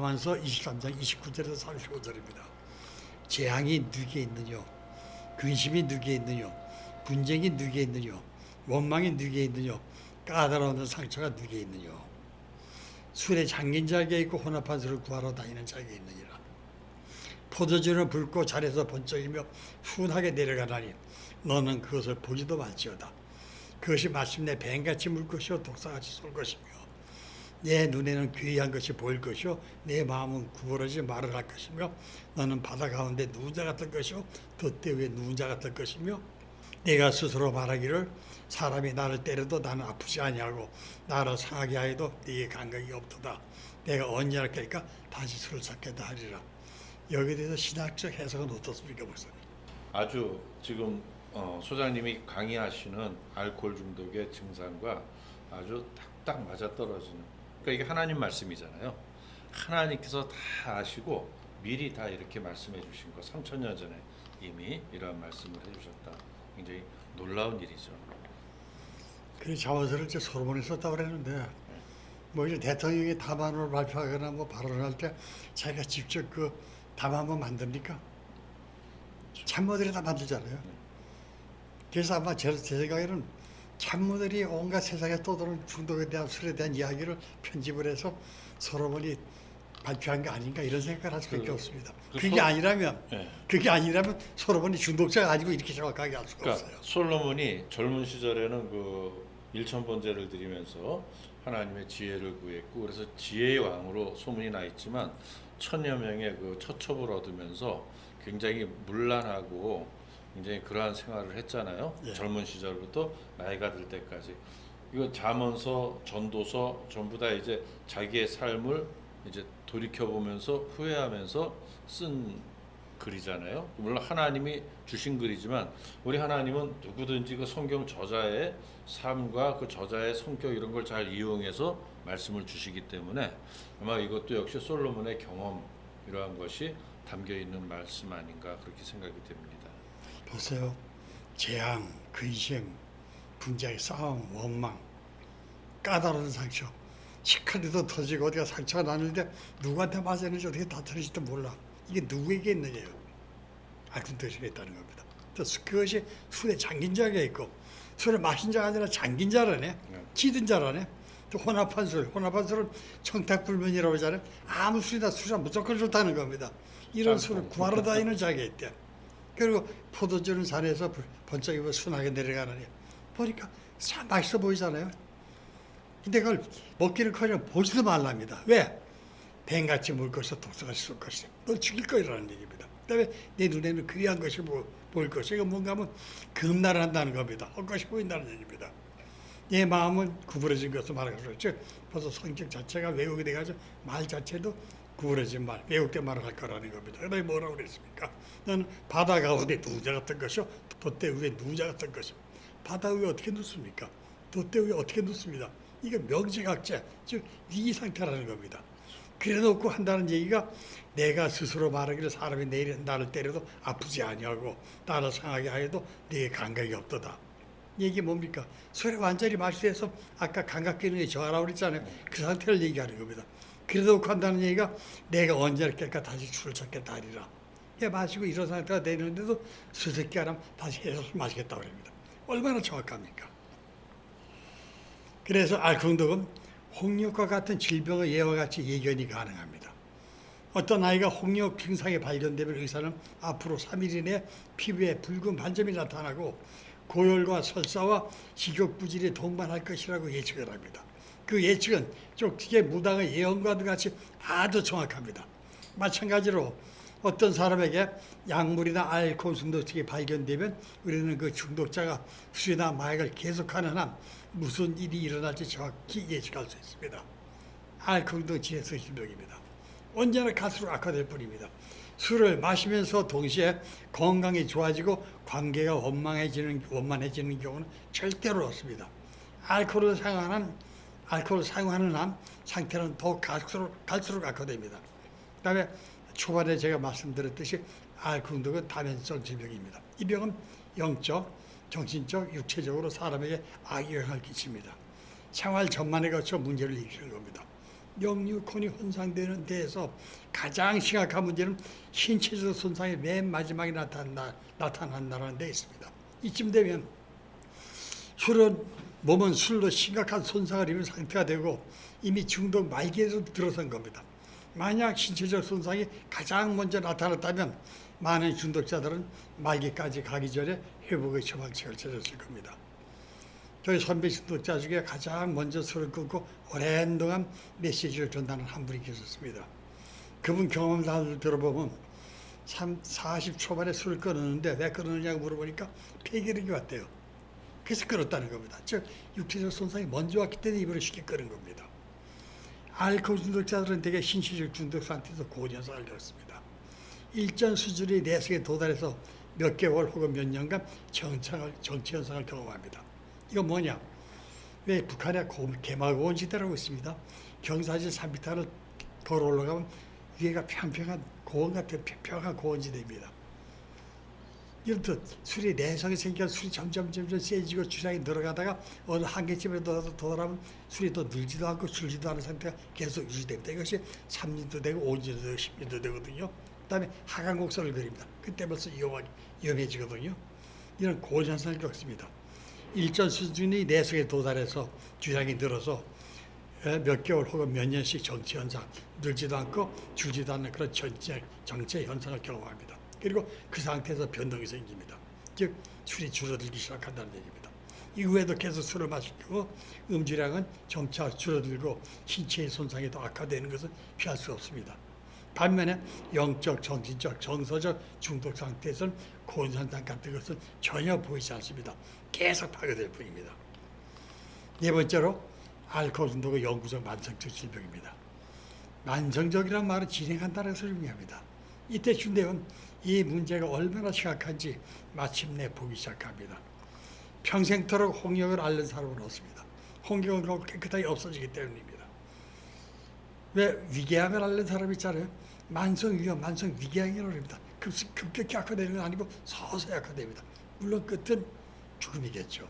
잠언서 23장 29절에서 35절입니다. 재앙이 누구에게 있느냐, 근심이 누구에게 있느냐, 분쟁이 누구에게 있느냐, 원망이 누구에게 있느냐, 까다로운 상처가 누구에게 있느냐. 술에 잠긴 자에게 있고 혼합한 술을 구하러 다니는 자에게 있느니라. 포도주는 붉고 잘해서 번쩍이며 순하게 내려가나니 너는 그것을 보지도 말지어다. 그것이 마침내 뱀같이 물 것이요 독사같이 쏠 것이며 내 눈에는 괴이한 것이 보일 것이요 내 마음은 구부러지지 말을 할 것이며 너는 바다 가운데 누운 자 같을 것이요 돛대 위에 누운 자 같을 것이며 내가 스스로 말하기를 사람이 나를 때려도 나는 아프지 아니하고 나를 상하게 하여도 네게 감각이 없도다. 내가 언제 할까 다시 술을 찾겠다 하리라. 여기에 대해서 신학적 해석은 어떻습니까, 목사님? 아주 지금 소장님이 강의하시는 알코올 중독의 증상과 아주 딱딱 맞아떨어지는, 그러니까 이게 하나님 말씀이잖아요. 하나님께서 다 아시고 미리 다 이렇게 말씀해 주신 거, 3000년 전에 이미 이러한 말씀을 해주셨다. 굉장히 놀라운 일이죠. 그 자원서를 이제 솔로몬이 썼다고 그랬는데 뭐 이제 대통령이 답안을 발표하거나 뭐 발언할 때 자기가 직접 그 답안만 만듭니까? 참모들이 다 만들잖아요. 그래서 아마 제 생각에는 참모들이 온갖 세상에 떠도는 중독에 대한 술에 대한 이야기를 편집을 해서 솔로몬이 발표한 게 아닌가 이런 생각을 할 수밖에 없습니다. 그게 아니라면 그게 아니라면 솔로몬이 중독자가 아니고 이렇게 정확하게 할 수가 그러니까 없어요. 솔로몬이 젊은 시절에는 그 일천번제를 드리면서 하나님의 지혜를 구했고 그래서 지혜의 왕으로 소문이 나 있지만 1000여 명의 그 처첩을 얻으면서 굉장히 문란하고 굉장히 그러한 생활을 했잖아요. 예. 젊은 시절부터 나이가 들 때까지. 이거 잠언서, 전도서 전부 다 이제 자기의 삶을 이제 돌이켜 보면서 후회하면서 쓴 글이잖아요. 물론 하나님이 주신 글이지만 우리 하나님은 누구든지 그 성경 저자의 삶과 그 저자의 성격 이런 걸 잘 이용해서 말씀을 주시기 때문에 아마 이것도 역시 솔로몬의 경험 이러한 것이 담겨 있는 말씀 아닌가 그렇게 생각이 됩니다. 보세요. 재앙, 근심, 분쟁, 싸움, 원망, 까다로운 상처, 시커리도 터지고 어디가 상처가 났는데 누구한테 맞았는지 어떻게 다 터질지도 몰라. 이게 누구에게 있느냐요. 알고 뜻이 있다는 겁니다. 또 그것이 술에 잠긴 자가 있고 술을 마신 자가 아니라 잠긴 자라네. 찌든 자라네. 또 혼합한 술은 청탁불면이라고 하잖아요. 아무 술이나 술이 무조건 좋다는 겁니다. 이런 술을 구하러 다니는 자가 있대. 그리고 포도주는 산에서 번쩍이고 순하게 내려가느니 보니까 참 맛있어 보이잖아요. 근데 그걸 먹기는커녕 보지도 말랍니다. 왜? 뱀같이 물 것이요 독사같이 쏠 것이요 널 죽일 거라는 얘기입니다. 그다음에 내 눈에는 귀한 것이 보일 것이요. 이거 뭔가 하면 금나를 한다는 겁니다. 헛것이 보인다는 얘기입니다. 내 마음은 구부러진 것을 말하는 거죠. 즉 벌써 성격 자체가 왜곡이 돼가지고 말 자체도 구부러진 말, 왜곡된 말을 할 거라는 겁니다. 그다음에 뭐라고 그랬습니까? 너는 바다 가운데 누자 같은 것이요 돛대 위에 누자 같은 것이요. 바다 위에 어떻게 눕습니까? 돛대 위에 어떻게 눕습니다. 이게 명징악죄, 즉 이 상태라는 겁니다. 그래놓고 한다는 얘기가 내가 스스로 말하기를 사람이 나를 때려도 아프지 아니하고 나를 상하게 하여도 네게 감각이 없도다. 이게 뭡니까? 술에 완전히 마시해서 아까 감각 기능이 저하라고 그랬잖아요. 그 상태를 얘기하는 겁니다. 그래놓고 한다는 얘기가 내가 언제 할까 다시 술을 찾겠다 하리라. 마시고 이런 상태가 되는데도 수색기 안 하면 다시 해서 술 마시겠다고 합니다. 얼마나 정확합니까? 그래서 알코올독은 홍역과 같은 질병의 예와 같이 예견이 가능합니다. 어떤 아이가 홍역 증상이 발견되면 의사는 앞으로 3일 이내에 피부에 붉은 반점이 나타나고 고열과 설사와 식욕부진이 동반할 것이라고 예측을 합니다. 그 예측은 쪽지게 무당의 예언과도 같이 아주 정확합니다. 마찬가지로 어떤 사람에게 약물이나 알코올 중독증이 발견되면 우리는 그 중독자가 술이나 마약을 계속하는 한 무슨 일이 일어날지 정확히 예측할 수 있습니다. 알코올도 지혜서 질병입니다. 언제나 갈수록 악화될 뿐입니다. 술을 마시면서 동시에 건강이 좋아지고 관계가 원만해지는 경우는 절대로 없습니다. 알코올을 사용하는 한 상태는 더 갈수록 악화됩니다. 그다음에 초반에 제가 말씀드렸듯이 알코올 중독은 다면성 질병입니다. 이 병은 영적, 정신적, 육체적으로 사람에게 악영향을 끼칩니다. 생활 전반에 거쳐 문제를 일으키는 겁니다. 역류콘이 손상되는 데에서 가장 심각한 문제는 신체적 손상이 맨 마지막에 나타난다는 데 있습니다. 이쯤 되면 몸은 술로 심각한 손상을 입은 상태가 되고 이미 중독 말기에서 들어선 겁니다. 만약 신체적 손상이 가장 먼저 나타났다면 많은 중독자들은 말기까지 가기 전에 회복의 처방책을 찾았을 겁니다. 저희 선배 중독자 중에 가장 먼저 술을 끊고 오랜 동안 메시지를 전하는 한 분이 계셨습니다. 그분 경험을 다 들어보면 40 초반에 술을 끊었는데 왜 끊었느냐고 물어보니까 폐기력이 왔대요. 그래서 끊었다는 겁니다. 즉 육체적 손상이 먼저 왔기 때문에 입으로 쉽게 끊은 겁니다. 알코올 중독자들은 대개 신체적 중독 상태에서 고현상을 겪습니다. 일정 수준의 내성에 도달해서 몇 개월 혹은 몇 년간 정체 현상을 경험합니다. 이건 뭐냐? 왜 북한에 개마고원지대라고 있습니다. 경사진 3m를 걸어 올라가면 위에가 평평한 고원 같은 평평한 고원지대입니다. 이렇듯 술이 내성이 생겨서 술이 점점 세지고 주량이 늘어가다가 어느 한계점에 도달하면 술이 더 늘지도 않고 줄지도 않은 상태가 계속 유지됩니다. 이것이 3년도 되고 5년도 되고 10년도 되거든요. 그 다음에 하강곡선을 그립니다. 그때 벌써 위험해지거든요. 이런 고현상을 겪습니다. 일정 수준의 내성에 도달해서 주량이 늘어서 몇 개월 혹은 몇 년씩 정체 현상, 늘지도 않고 줄지도 않는 그런 정체 현상을 경험합니다. 그리고 그 상태에서 변동이 생깁니다. 즉 술이 줄어들기 시작한다는 얘기입니다. 이후에도 계속 술을 마시고 음주량은 점차 줄어들고 신체의 손상이 더 악화되는 것은 피할 수 없습니다. 반면에 영적, 정신적, 정서적 중독 상태에서는 고현상 같은 것은 전혀 보이지 않습니다. 계속 파괴될 뿐입니다. 네 번째로 알코올 중독은 영구적 만성적 질병입니다. 만성적이라는 말은 진행한다는 것을 의미합니다. 이때쯤 되면 이 문제가 얼마나 심각한지 마침내 보기 시작합니다. 평생토록 홍역을 앓는 사람은 없습니다. 홍역은 깨끗하게 없어지기 때문입니다. 왜 위궤양을 앓는 사람이 있잖아요. 만성위염, 만성위궤양이라고 합니다. 급격히 악화되는 건 아니고 서서히 악화됩니다. 물론 끝은 죽음이겠죠.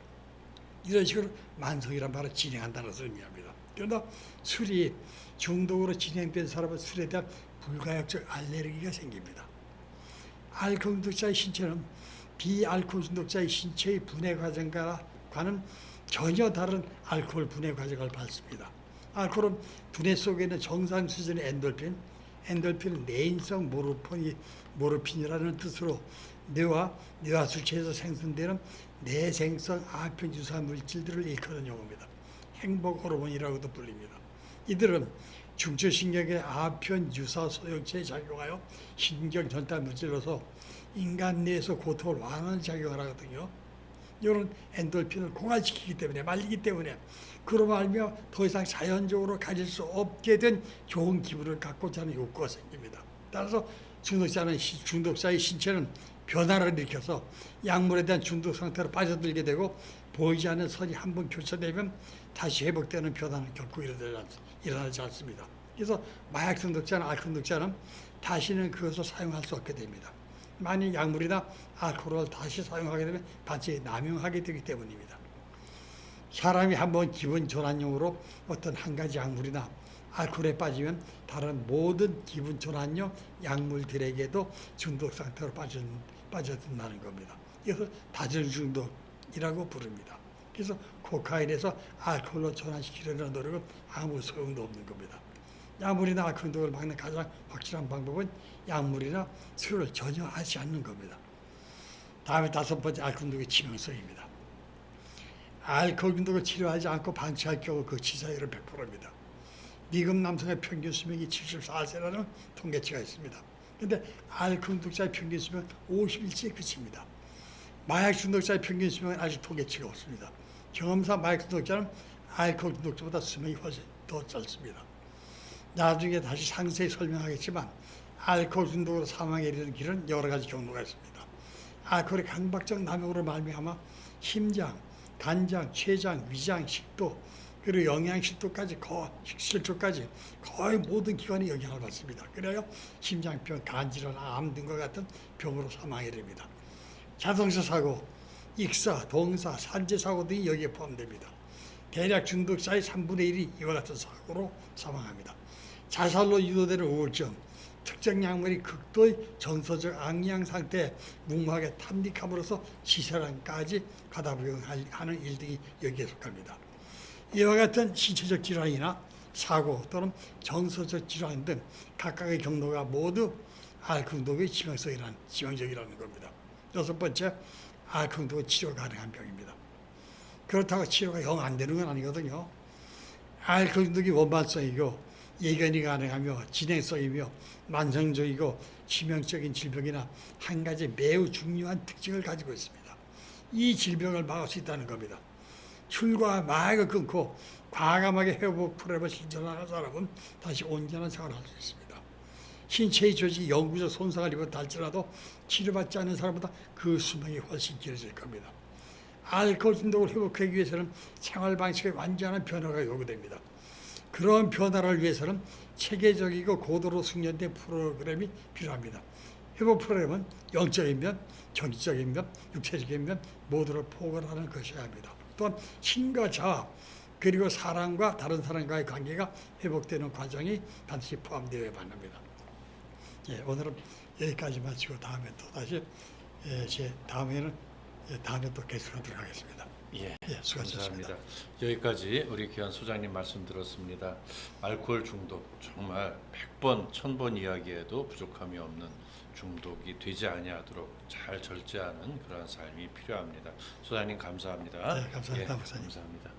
이런 식으로 만성이란 말을 진행한다는 것을 의미합니다. 그러나 술이 중독으로 진행된 사람은 술에 대한 불가역적 알레르기가 생깁니다. 알코올 중독자의 신체는 비알코올 중독자의 신체의 분해 과정과는 전혀 다른 알코올 분해 과정을 밟습니다. 알코올은 분해 속에 있는 정상 수준의 엔돌핀은 내인성 모르핀이라는 뜻으로 뇌와 뇌하수체에서 생성되는 내생성 아편 유사 물질들을 일컫는 용어입니다. 행복 호르몬이라고도 불립니다. 이들은 중추신경의 아편 유사 소형체에 작용하여 신경 전달 물질로서 인간 뇌에서 고통을 완화하는 작용을 하거든요. 이런 엔돌핀을 공활시키기 때문에 말리기 때문에 그로 말미암아 더 이상 자연적으로 가질 수 없게 된 좋은 기분을 갖고자 하는 욕구가 생깁니다. 따라서 중독자의 신체는 변화를 일으켜서 약물에 대한 중독 상태로 빠져들게 되고 보이지 않는 선이 한번 교차되면 다시 회복되는 변화는 결코 일어나지 않습니다. 그래서 마약 중독자나 알코올 중독자는 다시는 그것을 사용할 수 없게 됩니다. 만약 약물이나 알코올을 다시 사용하게 되면 반드시 남용하게 되기 때문입니다. 사람이 한번 기분 전환용으로 어떤 한 가지 약물이나 알코올에 빠지면 다른 모든 기분 전환용 약물들에게도 중독 상태로 빠져든다는 겁니다. 이것을 다중중독이라고 부릅니다. 그래서 코카인에서 알코올로 전환시키려는 노력은 아무 소용도 없는 겁니다. 약물이나 알코올 중독을 막는 가장 확실한 방법은 약물이나 술을 전혀 하지 않는 겁니다. 다음에 다섯 번째 알코올 중독의 치명성입니다. 알코올 중독을 치료하지 않고 방치할 경우 그 치사율은 100%입니다. 미국 남성의 평균 수명이 74세라는 통계치가 있습니다. 그런데 알코올 중독자의 평균 수명은 51세에 그칩니다. 마약 중독자의 평균 수명은 아직 통계치가 없습니다. 경험상 마약 중독자는 알코올 중독자보다 수명이 훨씬 더 짧습니다. 나중에 다시 상세히 설명하겠지만 알코올 중독으로 사망에 이르는 길은 여러 가지 경로가 있습니다. 알코올의 강박적 남용으로 말미암아 심장, 간장, 췌장, 위장, 식도 그리고 영양실조까지 실조까지 거의 모든 기관이 영향을 받습니다. 그래요 심장병, 간질환, 암 등과 같은 병으로 사망에 이릅니다. 자동차 사고, 익사, 동사, 산재 사고 등이 여기에 포함됩니다. 대략 중독자의 3분의 1이 이와 같은 사고로 사망합니다. 자살로 유도되는 우울증, 특정 약물이 극도의 정서적 앙양 상태에 묵묵하게 탐닉함으로써 시설안까지 가다 부용하는 일등이 여기에 속합니다. 이와 같은 신체적 질환이나 사고 또는 정서적 질환 등 각각의 경로가 모두 알코올 중독의 치명적이라는 겁니다. 여섯 번째, 알코올 중독은 치료 가능한 병입니다. 그렇다고 치료가 영 안 되는 건 아니거든요. 알코올 중독이 원만성이고 예견이 가능하며 진행성이며 만성적이고 치명적인 질병이나 한 가지 매우 중요한 특징을 가지고 있습니다. 이 질병을 막을 수 있다는 겁니다. 술과 마약을 끊고 과감하게 회복 프로그램을 실천하는 사람은 다시 온전한 생활을 할 수 있습니다. 신체의 조직이 영구적 손상을 입었다 할지라도 치료받지 않는 사람보다 그 수명이 훨씬 길어질 겁니다. 알코올 중독을 회복하기 위해서는 생활 방식의 완전한 변화가 요구됩니다. 그런 변화를 위해서는 체계적이고 고도로 숙련된 프로그램이 필요합니다. 회복 프로그램은 영적인 면, 정신적인 면, 육체적인 면 모두를 포괄하는 것이어야 합니다. 또한 신과 자아 그리고 사람과 다른 사람과의 관계가 회복되는 과정이 반드시 포함되어야 합니다. 예, 오늘은 여기까지 마치고 다음에 또 다시 다음에 또 계속하도록 하겠습니다. 예, 수고하셨습니다. 감사합니다. 여기까지 우리 귀한 소장님 말씀 들었습니다. 알코올 중독 정말 100번, 1000번 이야기해도 부족함이 없는 중독이 되지 아니하도록 잘 절제하는 그러한 삶이 필요합니다. 소장님 감사합니다. 네, 감사합니다, 예, 목사님. 감사합니다.